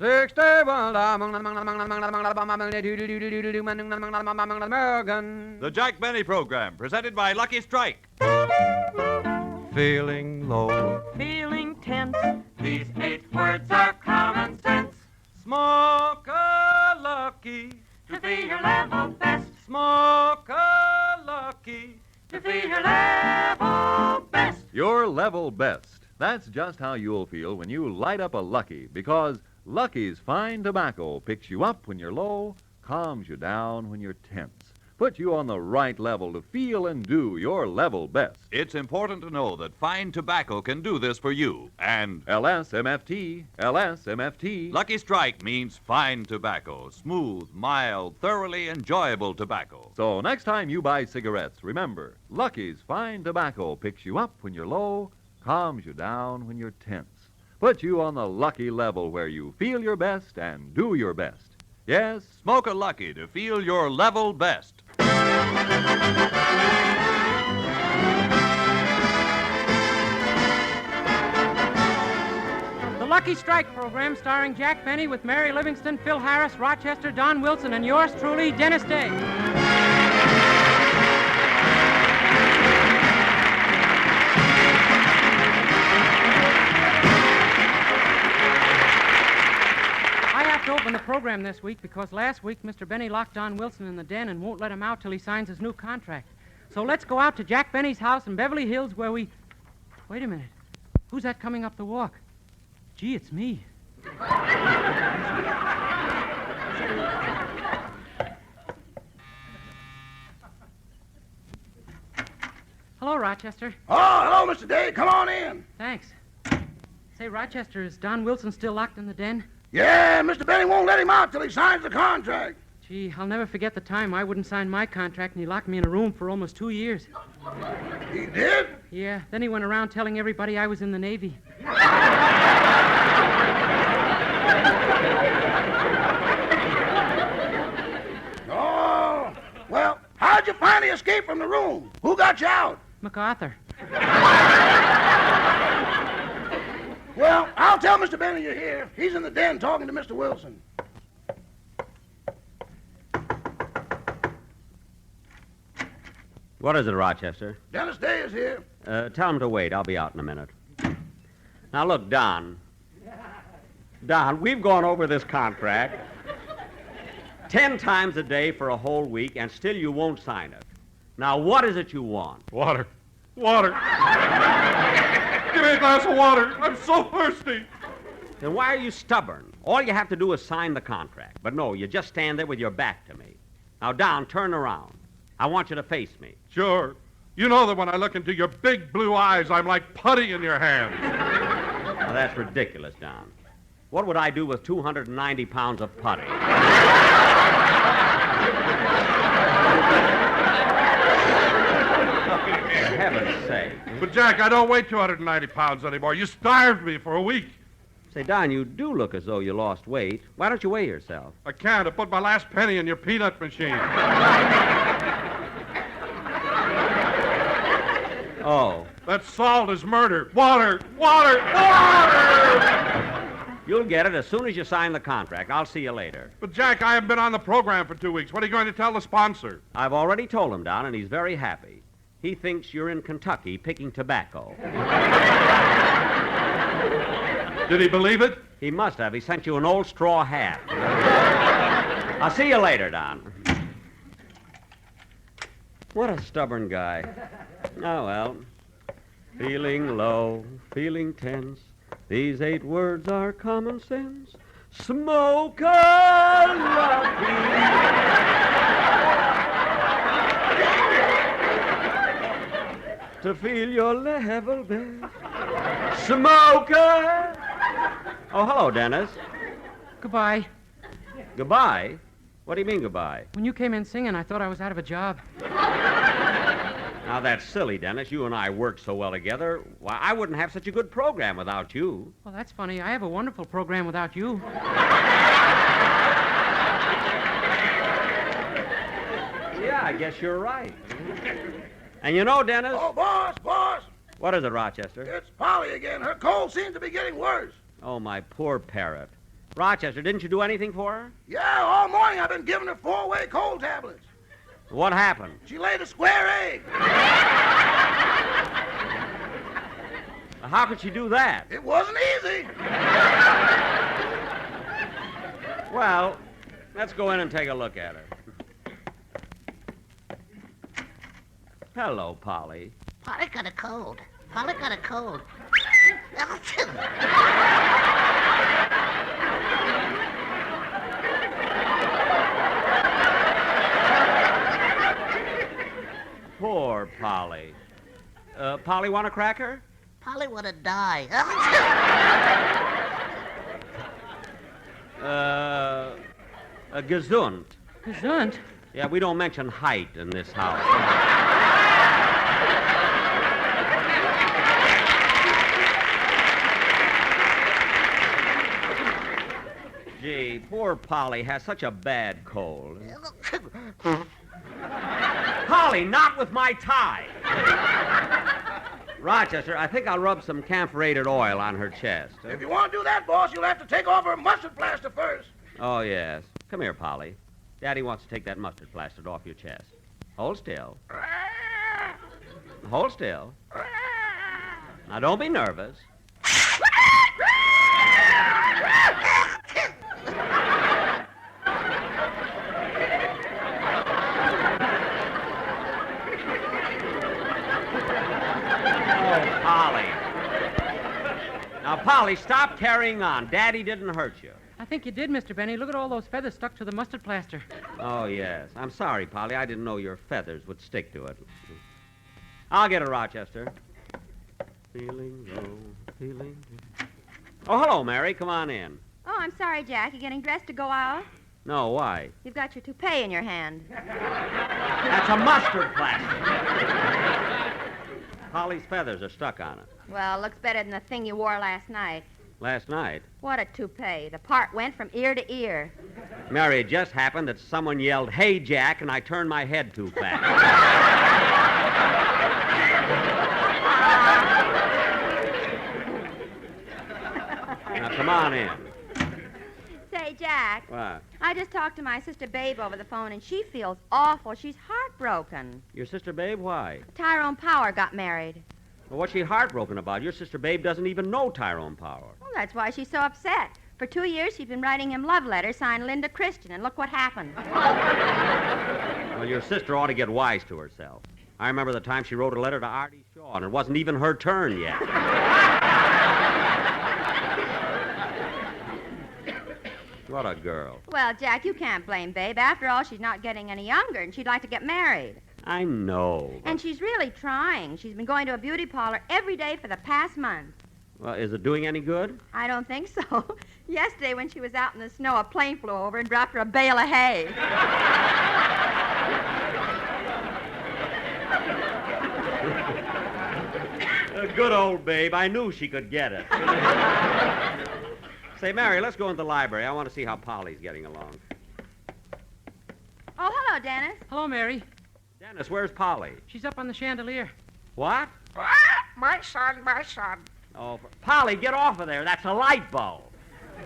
The Jack Benny Program, presented by Lucky Strike. Feeling low, Feeling tense. These 8 words are common sense. smoke a lucky, To feel your level best. smoke a lucky. To feel your level best. Your level best. That's just how you'll feel when you light up a Lucky, because Lucky's fine tobacco picks you up when you're low, calms you down when you're tense, puts you on the right level to feel and do your level best. It's important to know that fine tobacco can do this for you. And LSMFT, LSMFT. Lucky Strike means fine tobacco, smooth, mild, thoroughly enjoyable tobacco. So next time you buy cigarettes, remember, Lucky's fine tobacco picks you up when you're low, calms you down when you're tense, puts you on the Lucky level where you feel your best and do your best. Yes, Smoke a Lucky to feel your level best. The Lucky Strike program starring Jack Benny with Mary Livingston, Phil Harris, Rochester, Don Wilson, and yours truly, Dennis Day. I have to open the program this week because last week Mr. Benny locked Don Wilson in the den and won't let him out till he signs his new contract. So let's go out to Jack Benny's house in Beverly Hills where we... Wait a minute. Who's that coming up the walk? Gee, it's me. Hello, Rochester. Oh, hello, Mr. Day. Come on in. Thanks. Say, Rochester, is Don Wilson still locked in the den? Yeah, Mr. Benny won't let him out till he signs the contract. Gee, I'll never forget the time I wouldn't sign my contract and he locked me in a room for almost 2 years. He did? Yeah, then he went around telling everybody I was in the Navy. Oh, well, how'd you finally escape from the room? Who got you out? MacArthur. Well, I'll tell Mr. Benny you're here. He's in the den talking to Mr. Wilson. What is it, Rochester? Dennis Day is here. Tell him to wait. I'll be out in a minute. Now, look, Don. Don, we've gone over this contract 10 times a day for a whole week, and still you won't sign it. Now, what is it you want? Water. Water. Give me a glass of water. I'm so thirsty. Then why are you stubborn? All you have to do is sign the contract. But no, you just stand there with your back to me. Now, Don, turn around. I want you to face me. Sure. You know that when I look into your big blue eyes, I'm like putty in your hand. Now, that's ridiculous, Don. What would I do with 290 pounds of putty? For heaven's sake. But, Jack, I don't weigh 290 pounds anymore. You starved me for a week. Say, Don, you do look as though you lost weight. Why don't you weigh yourself? I can't. I put my last penny in your peanut machine. Oh. That salt is murder. Water! Water! Water! You'll get it as soon as you sign the contract. I'll see you later. But, Jack, I haven't been on the program for 2 weeks. What are you going to tell the sponsor? I've already told him, Don, and he's very happy. He thinks you're in Kentucky picking tobacco. Did he believe it? He must have. He sent you an old straw hat. I'll see you later, Don. What a stubborn guy. Oh, well. Feeling low, feeling tense. These 8 words are common sense. Smoke a lucky. To feel your level best. Smoke a... Oh, hello, Dennis. Goodbye. Goodbye? What do you mean, goodbye? When you came in singing, I thought I was out of a job. Now, that's silly, Dennis. You and I work so well together. Why, I wouldn't have such a good program without you. Well, that's funny. I have a wonderful program without you. Yeah, I guess you're right. And you know, Dennis... Oh, boss! What is it, Rochester? It's Polly again. Her cold seems to be getting worse. Oh, my poor parrot. Rochester, didn't you do anything for her? Yeah, all morning I've been giving her 4-way cold tablets. What happened? She laid a square egg. How could she do that? It wasn't easy. Well, let's go in and take a look at her. Hello, Polly. Polly got a cold. Polly got a cold. Poor Polly. Polly, want a cracker? Polly would have died. Gesund. Gesund? Yeah, we don't mention height in this house. Gee, poor Polly has such a bad cold. Polly, not with my tie. Rochester, I think I'll rub some camphorated oil on her chest. If you want to do that, boss, you'll have to take off her mustard plaster first. Oh, yes. Come here, Polly. Daddy wants to take that mustard plaster off your chest. Hold still. Hold still. Now, don't be nervous. Oh, Polly. Now, Polly, stop carrying on. Daddy didn't hurt you. I think you did, Mr. Benny. Look at all those feathers stuck to the mustard plaster. Oh, yes. I'm sorry, Polly. I didn't know your feathers would stick to it. I'll get her, Rochester. Feeling low, feeling low. Oh, hello, Mary. Come on in. Oh, I'm sorry, Jack. You getting dressed to go out? No, why? You've got your toupee in your hand. That's a mustard plaster. Polly's feathers are stuck on it. Well, looks better than the thing you wore last night. Last night? What a toupee. The part went from ear to ear. Mary, it just happened that someone yelled, "Hey, Jack," and I turned my head too fast. Now, come on in. Say, Jack. What? I just talked to my sister Babe over the phone, and she feels awful. She's heartbroken. Your sister Babe? Why? Tyrone Power got married. Well, what's she heartbroken about? Your sister Babe doesn't even know Tyrone Power. Well, that's why she's so upset. For 2 years, she's been writing him love letters signed Linda Christian, and look what happened. Well, your sister ought to get wise to herself. I remember the time she wrote a letter to Artie Shaw, and it wasn't even her turn yet. What a girl. Well, Jack, you can't blame Babe. After all, she's not getting any younger, and she'd like to get married. I know. And she's really trying. She's been going to a beauty parlor every day for the past month. Well, is it doing any good? I don't think so. Yesterday, when she was out in the snow, a plane flew over and dropped her a bale of hay. Good old Babe. I knew she could get it. Say, Mary, let's go into the library. I want to see how Polly's getting along. Oh, hello, Dennis. Hello, Mary. Dennis, where's Polly? She's up on the chandelier. What? My son, my son. Oh, Polly, get off of there. That's a light bulb.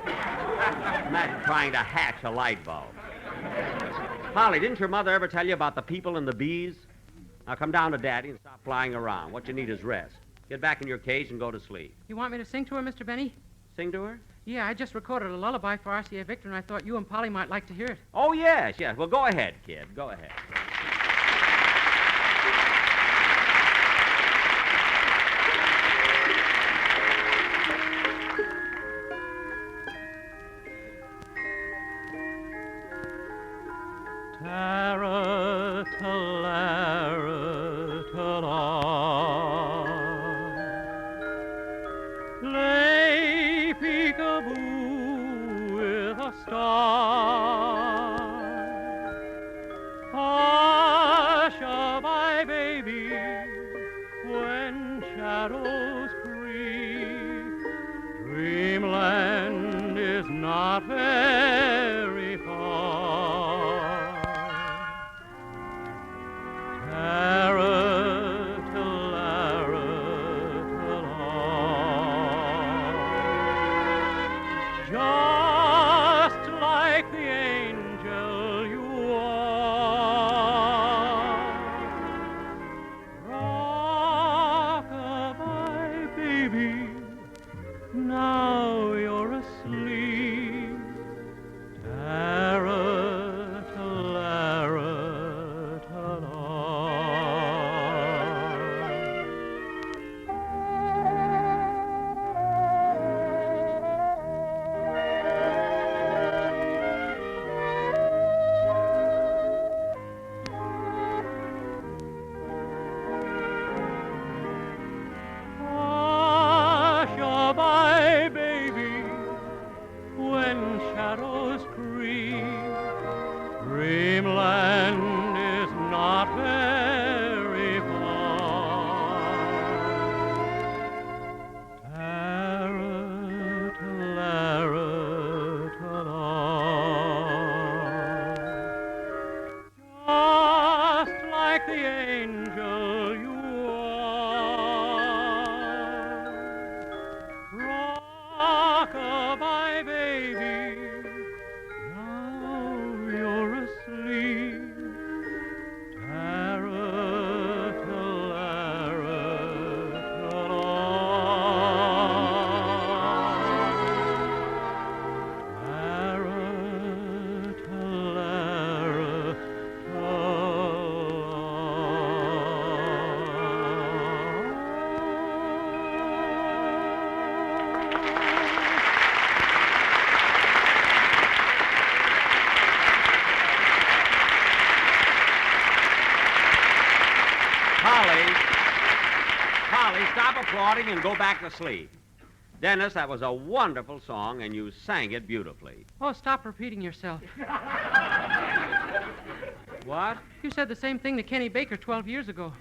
Imagine trying to hatch a light bulb. Polly, didn't your mother ever tell you about the people and the bees? Now come down to Daddy and stop flying around. What you need is rest. Get back in your cage and go to sleep. You want me to sing to her, Mr. Benny? Sing to her? Yeah, I just recorded a lullaby for RCA Victor, and I thought you and Polly might like to hear it. Oh, yes, yes. Well, go ahead, kid. Go ahead. Lay peekaboo with a star. Hush, my baby, when shadows creep. Dreamland is not very far. Just shadows creep. Dreamland is not very far. Tara-tara-ta-ra. Just like the angel you are. Rock-a-bye, baby, now you're asleep. Polly, stop applauding and go back to sleep. Dennis, that was a wonderful song, and you sang it beautifully. Oh, stop repeating yourself. What? You said the same thing to Kenny Baker 12 years ago.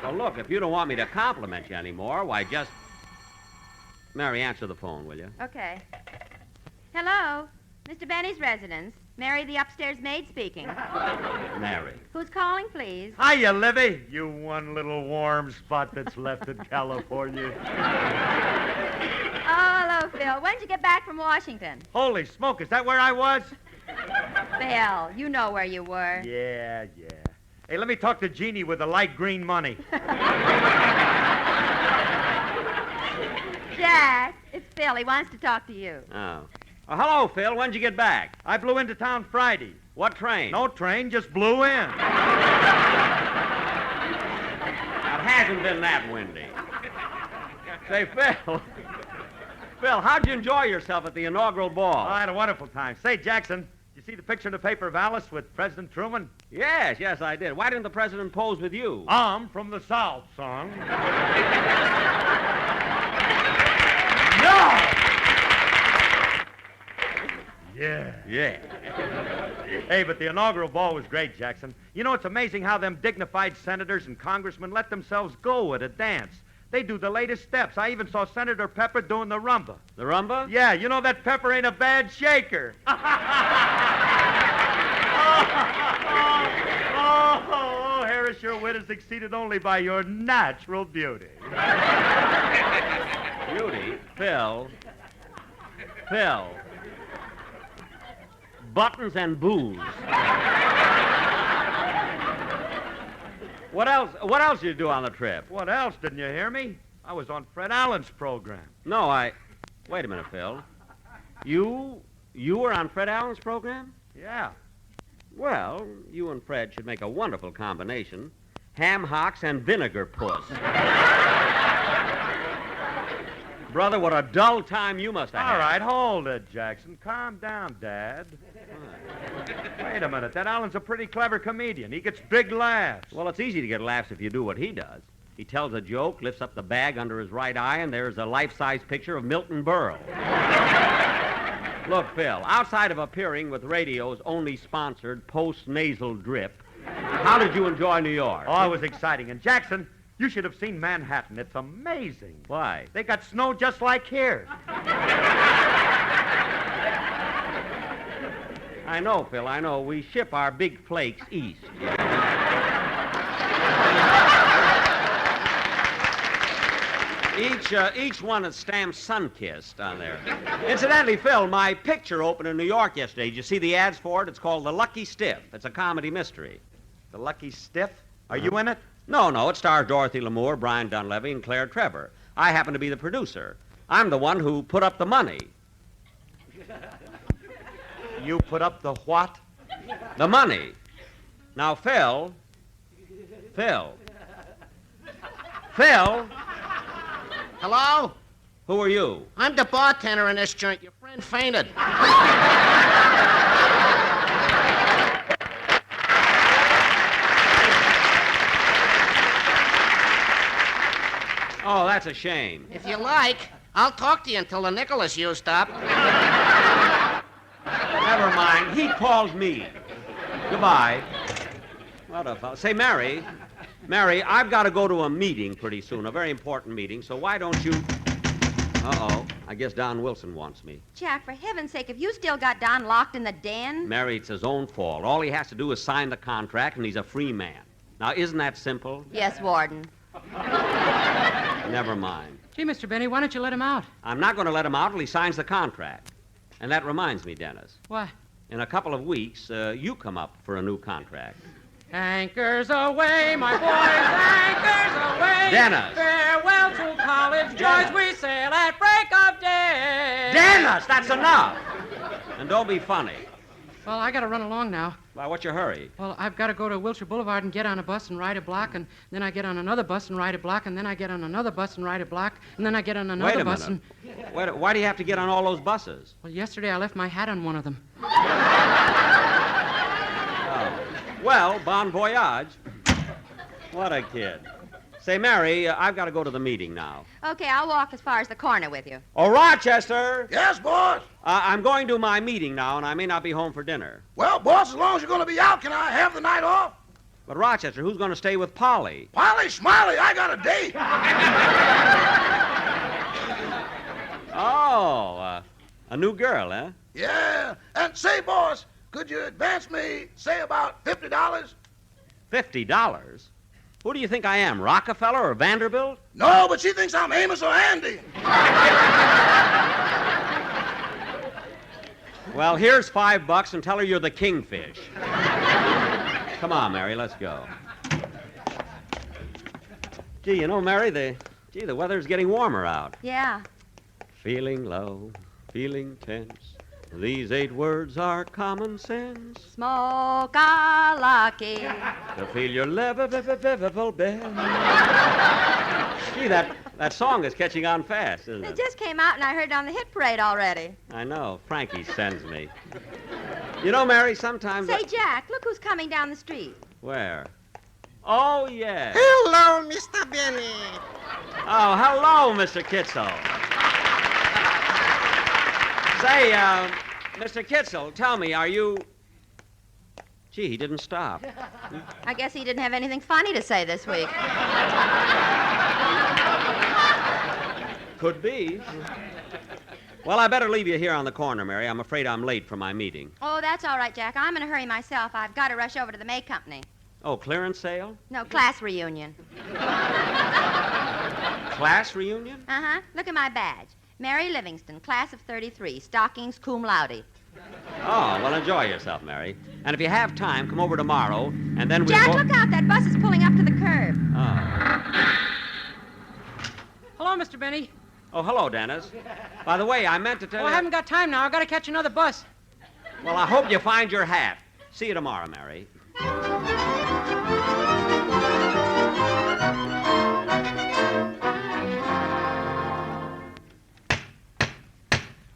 Well, look, if you don't want me to compliment you anymore, why, just... Mary, answer the phone, will you? Okay. Hello, Mr. Benny's residence. Mary, the upstairs maid speaking. Mary. Who's calling, please? Hiya, Livy. You one little warm spot that's left in California. Oh, hello, Phil. When'd you get back from Washington? Holy smoke, is that where I was? Phil, you know where you were. Yeah. Hey, let me talk to Jeannie with the light green money. Jack, it's Phil. He wants to talk to you. Oh. Oh, hello, Phil. When'd you get back? I flew into town Friday. What train? No train, just blew in. It hasn't been that windy. Say, Phil. Phil, how'd you enjoy yourself at the inaugural ball? I had a wonderful time. Say, Jackson, you see the picture in the paper of Alice with President Truman? Yes, I did. Why didn't the president pose with you? I'm from the South, son. No! Yeah. Hey, but the inaugural ball was great, Jackson. You know, it's amazing how them dignified senators and congressmen let themselves go at a dance. They do the latest steps. I even saw Senator Pepper doing the rumba. The rumba? Yeah, you know that Pepper ain't a bad shaker. Oh, Harris, your wit is exceeded only by your natural beauty. Beauty? Phil. Buttons and booze. What else did you do on the trip? What else? Didn't you hear me? I was on Fred Allen's program. No, Wait a minute, Phil. You were on Fred Allen's program? Yeah. Well, you and Fred should make a wonderful combination. Ham hocks and vinegar puss. Brother, what a dull time you must have had. All right, hold it, Jackson. Calm down, Dad. Wait a minute. That Allen's a pretty clever comedian. He gets big laughs. Well, it's easy to get laughs if you do what he does. He tells a joke, lifts up the bag under his right eye, and there's a life-size picture of Milton Berle. Look, Phil, outside of appearing with radio's only sponsored post-nasal drip, how did you enjoy New York? Oh, it was exciting. And, Jackson, you should have seen Manhattan. It's amazing. Why? They got snow just like here. I know, Phil, I know. We ship our big flakes east. Each one is stamped Sun-Kissed on there. Incidentally, Phil, my picture opened in New York yesterday. Did you see the ads for it? It's called The Lucky Stiff. It's a comedy mystery. The Lucky Stiff? Are you in it? No, it stars Dorothy Lamour, Brian Dunleavy, and Claire Trevor. I happen to be the producer. I'm the one who put up the money. You put up the what? The money. Now, Phil. Hello? Who are you? I'm the bartender in this joint. Your friend fainted. Oh, that's a shame. If you like. I'll talk to you until the nickel is used up. Never mind. He called me. Goodbye. What a fellow. Say, Mary, I've got to go to a meeting pretty soon, a very important meeting, so why don't you... Uh-oh. I guess Don Wilson wants me. Jack, for heaven's sake, have you still got Don locked in the den? Mary, it's his own fault. All he has to do is sign the contract, and he's a free man. Now, isn't that simple? Yes, Warden. Never mind. Gee, Mr. Benny, why don't you let him out? I'm not going to let him out till he signs the contract. And that reminds me, Dennis. What? In a couple of weeks, you come up for a new contract. Anchors away, my boys, anchors away. Dennis. Farewell to college joys, Dennis. we sail at break of day. Dennis, that's enough. And don't be funny. Well, I got to run along now. Why, what's your hurry? Well, I've got to go to Wilshire Boulevard and get on a bus and ride a block, and then I get on another bus and ride a block, and then I get on another bus and ride a block, and then I get on another Wait a bus minute. Why do you have to get on all those buses? Well, yesterday I left my hat on one of them. Well, bon voyage. What a kid. Say, Mary, I've got to go to the meeting now. Okay, I'll walk as far as the corner with you. Oh, Rochester! Yes, boss? I'm going to my meeting now, and I may not be home for dinner. Well, boss, as long as you're going to be out, can I have the night off? But, Rochester, who's going to stay with Polly? Polly Smiley, I got a date. Oh, a new girl, huh? Yeah. And say, boss, could you advance me, say, about $50? $50? Who do you think I am, Rockefeller or Vanderbilt? No, but she thinks I'm Amos or Andy. Well, here's $5 and tell her you're the kingfish. Come on, Mary, let's go. Gee, you know, Mary, the weather's getting warmer out. Yeah. Feeling low, feeling tense. These 8 words are common sense. Smoke a lucky. To feel your level bend. Gee, that song is catching on fast, isn't It it? just came out and I heard it on the hit parade already. I know. Frankie sends me. You know, Mary, sometimes... Say, Jack, look who's coming down the street. Where? Oh, yeah. Hello, Mr. Benny. Oh, hello, Mr. Kitzel. Say, Mr. Kitzel, tell me, are you... Gee, he didn't stop. I guess he didn't have anything funny to say this week. Could be. Well, I better leave you here on the corner, Mary. I'm afraid I'm late for my meeting. Oh, that's all right, Jack. I'm in a hurry myself. I've got to rush over to the May Company. Oh, clearance sale? No, class reunion. Class reunion? Uh-huh. Look at my badge. Mary Livingston, class of 33, stockings cum laude. Oh, well, enjoy yourself, Mary. And if you have time, come over tomorrow, and then we'll Jack, go... look out. That bus is pulling up to the curb. Oh. Hello, Mr. Benny. Oh, hello, Dennis. By the way, I meant to tell Oh, you... I haven't got time now. I've got to catch another bus. Well, I hope you find your hat. See you tomorrow, Mary.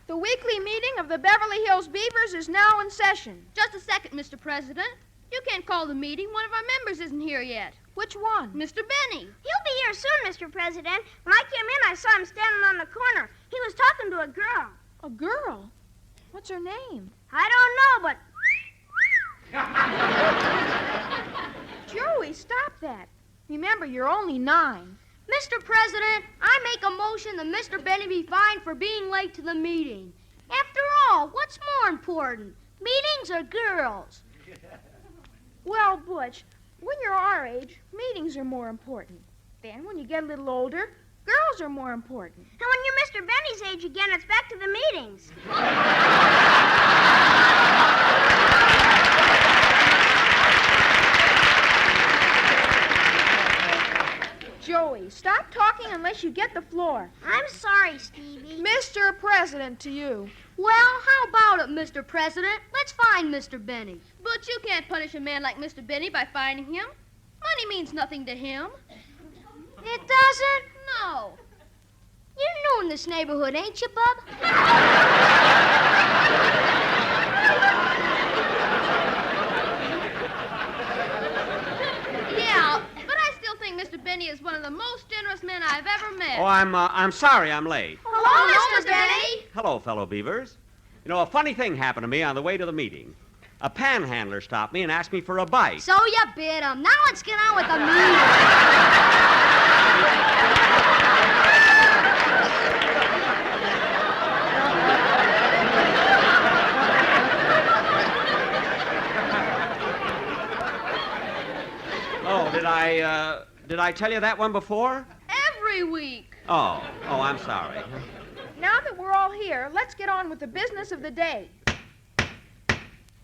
The weekly meeting of the Beverly Hills Beavers is now in session. Just a second, Mr. President. You can't call the meeting. One of our members isn't here yet. Which one? Mr. Benny. He'll be here soon, Mr. President. When I came in, I saw him standing on the corner. He was talking to a girl. A girl? What's her name? I don't know, but... Joey, stop that. Remember, you're only 9. Mr. President, I make a motion that Mr. Benny be fined for being late to the meeting. After all, what's more important, meetings or girls? Well, Butch, when you're our age, meetings are more important. Then, when you get a little older, girls are more important. And when you're Mr. Benny's age again, it's back to the meetings. Joey, stop talking unless you get the floor. I'm sorry, Stevie. Mr. President to you. Well, how about it, Mr. President? Let's fine Mr. Benny. But you can't punish a man like Mr. Benny by fining him. Money means nothing to him. It doesn't? No. You're new in this neighborhood, ain't you, Bub? Yeah, but I still think Mr. Benny is one of the most generous men I've ever met. Oh, I'm sorry I'm late. Hello, Hello, Mr. Benny. Hello, fellow beavers. You know, a funny thing happened to me on the way to the meeting. A panhandler stopped me and asked me for a bite. So you bit him. Now let's get on with the meeting. Oh, did I tell you that one before? Every week. Oh, I'm sorry. Now that we're all here, let's get on with the business of the day.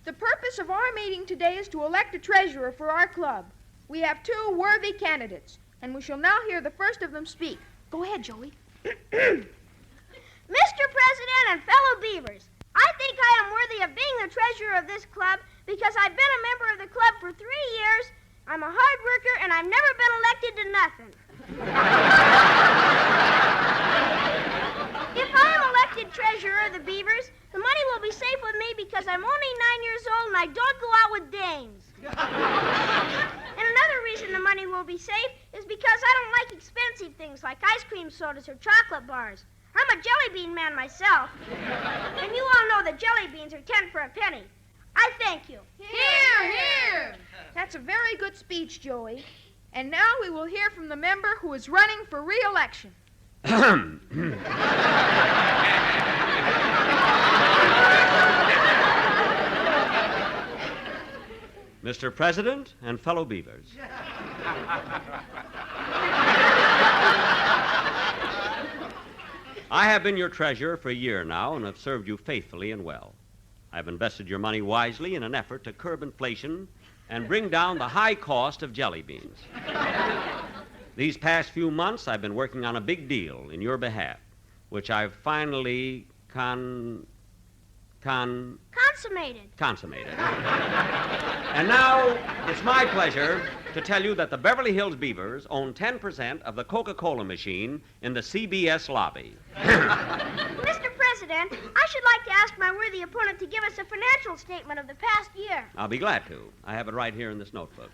The purpose of our meeting today is to elect a treasurer for our club. We have two worthy candidates, and we shall now hear the first of them speak. Go ahead, Joey. Mr. President and fellow beavers, I think I am worthy of being the treasurer of this club because I've been a member of the club for 3 years. I'm a hard worker, and I've never been elected to nothing. If I am elected treasurer of the Beavers, the money will be safe with me because I'm only 9 years old and I don't go out with dames. And another reason the money will be safe is because I don't like expensive things like ice cream sodas or chocolate bars. I'm a jelly bean man myself. And you all know that jelly beans are 10 for a penny. I thank you. Hear, hear. That's a very good speech, Joey. And now we will hear from the member who is running for re-election. Mr. President and fellow beavers. I have been your treasurer for a year now and have served you faithfully and well. I've invested your money wisely in an effort to curb inflation and bring down the high cost of jelly beans. These past few months, I've been working on a big deal in your behalf, which I've finally consummated. And now it's my pleasure to tell you that the Beverly Hills Beavers own 10% of the Coca-Cola machine in the CBS lobby. Mr. President, I should like to ask my worthy opponent to give us a financial statement of the past year. I'll be glad to. I have it right here in this notebook.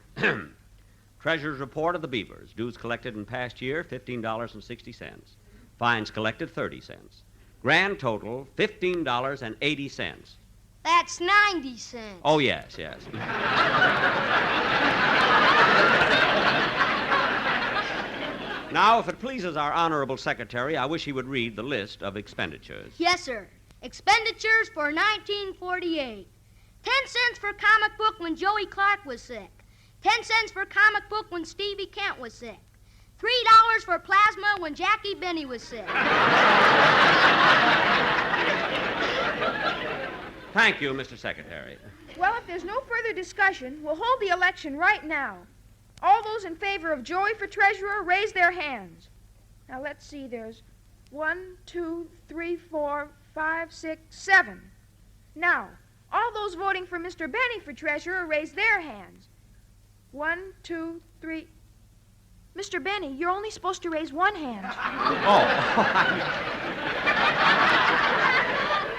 Treasurer's report of the Beavers. Dues collected in past year, $15.60. Fines collected, 30 cents. Grand total, $15.80. That's 90 cents. Oh, yes. Now, if it pleases our honorable secretary, I wish he would read the list of expenditures. Yes, sir. Expenditures for 1948. 10 cents for comic book when Joey Clark was sick. 10 cents for comic book when Stevie Kent was sick. $3 for plasma when Jackie Benny was sick. Thank you, Mr. Secretary. Well, if there's no further discussion, we'll hold the election right now. All those in favor of Joey for treasurer, raise their hands. Now, let's see. There's 1, 2, 3, 4, 5, 6, 7. Now, all those voting for Mr. Benny for treasurer, raise their hands. 1, 2, 3. Mr. Benny, you're only supposed to raise one hand.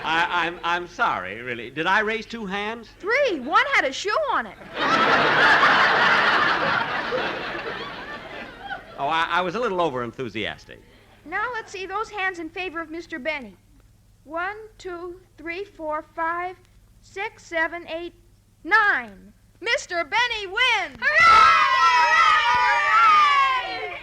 I'm sorry, really. Did I raise 2 hands? 3. One had a shoe on it. Oh, I was a little over-enthusiastic. Now let's see those hands in favor of Mr. Benny. 1, 2, 3, 4, 5, 6, 7, 8, 9. Mr. Benny wins! Hooray!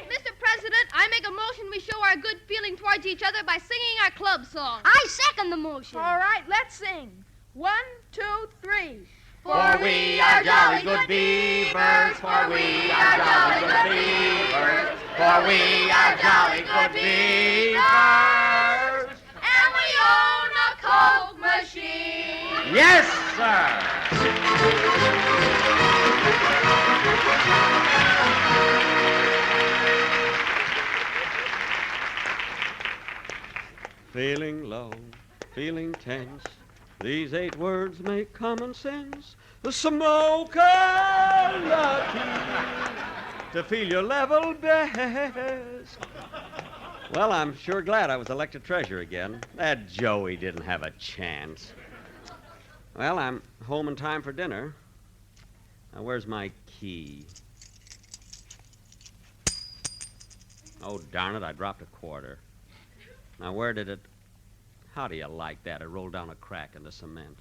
Mr. President, I make a motion we show our good feeling towards each other by singing our club song. I second the motion. All right, let's sing. 1, 2, 3. For we are jolly good beavers, for we are jolly good beavers, for we are jolly good beavers, and we own a Coke machine. Yes, sir. Feeling low, feeling tense. These 8 words make common sense. The smoker lucky to feel your level best. Well, I'm sure glad I was elected treasurer again. That Joey didn't have a chance. Well, I'm home in time for dinner. Now, where's my key? Oh, darn it, I dropped a quarter. Now, where did it... How do you like that? It rolled down a crack in the cement.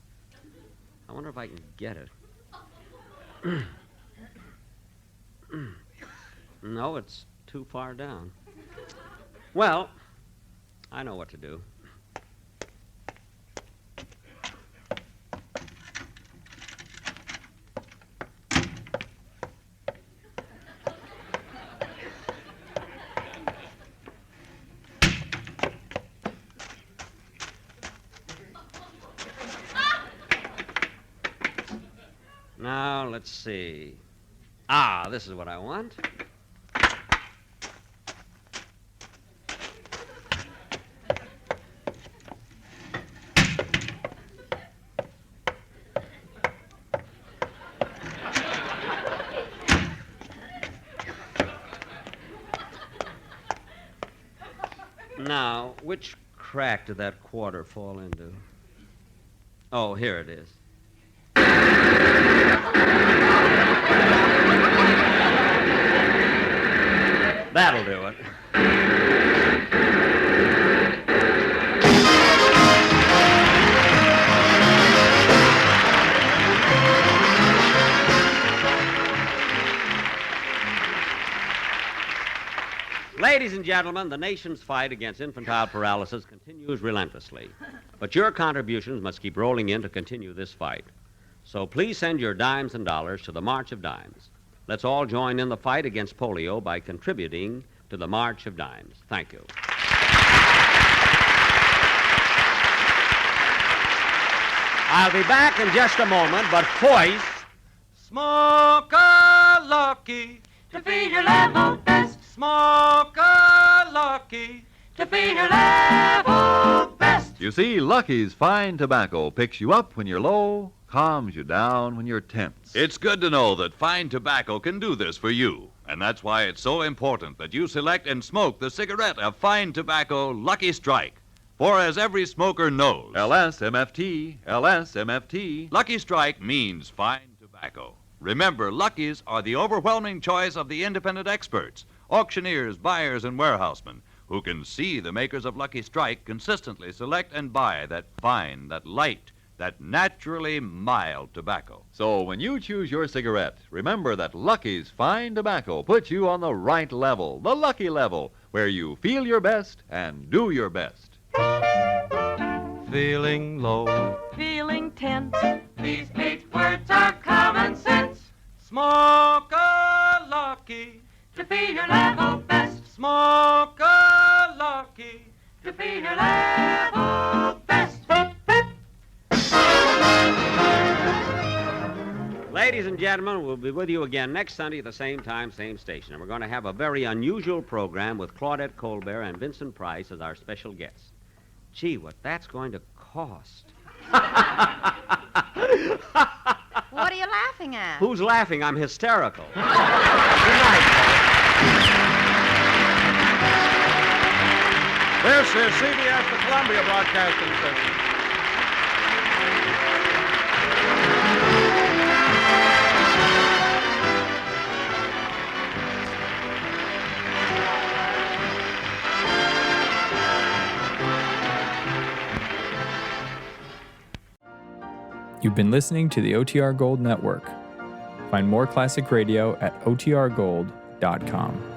I wonder if I can get it. No, it's too far down. Well, I know what to do. Now, let's see. Ah, this is what I want. Now, which crack did that quarter fall into? Oh, here it is. That'll do it. Ladies and gentlemen, the nation's fight against infantile paralysis continues relentlessly. But your contributions must keep rolling in to continue this fight. So please send your dimes and dollars to the March of Dimes. Let's all join in the fight against polio by contributing to the March of Dimes. Thank you. I'll be back in just a moment, but first... Smoke a lucky to feel your level best. Smoke a lucky to feel your level best. You see, Lucky's fine tobacco picks you up when you're low, calms you down when you're tense. It's good to know that fine tobacco can do this for you. And that's why it's so important that you select and smoke the cigarette of fine tobacco Lucky Strike. For as every smoker knows, LSMFT, LSMFT. Lucky Strike means fine tobacco. Remember, Luckies are the overwhelming choice of the independent experts, auctioneers, buyers, and warehousemen, who can see the makers of Lucky Strike consistently select and buy that fine, that light, that naturally mild tobacco. So when you choose your cigarette, remember that Lucky's fine tobacco puts you on the right level, the Lucky level, where you feel your best and do your best. Feeling low, Feeling tense. These 8 words are common sense. smoke a Lucky, To feel your level best. smoke a Lucky. To feel your level best. Ladies and gentlemen, we'll be with you again next Sunday at the same time, same station. And we're going to have a very unusual program with Claudette Colbert and Vincent Price as our special guests. Gee, what that's going to cost. What are you laughing at? Who's laughing? I'm hysterical. Good night. This is CBS, the Columbia Broadcasting System. You've been listening to the OTR Gold Network. Find more classic radio at otrgold.com.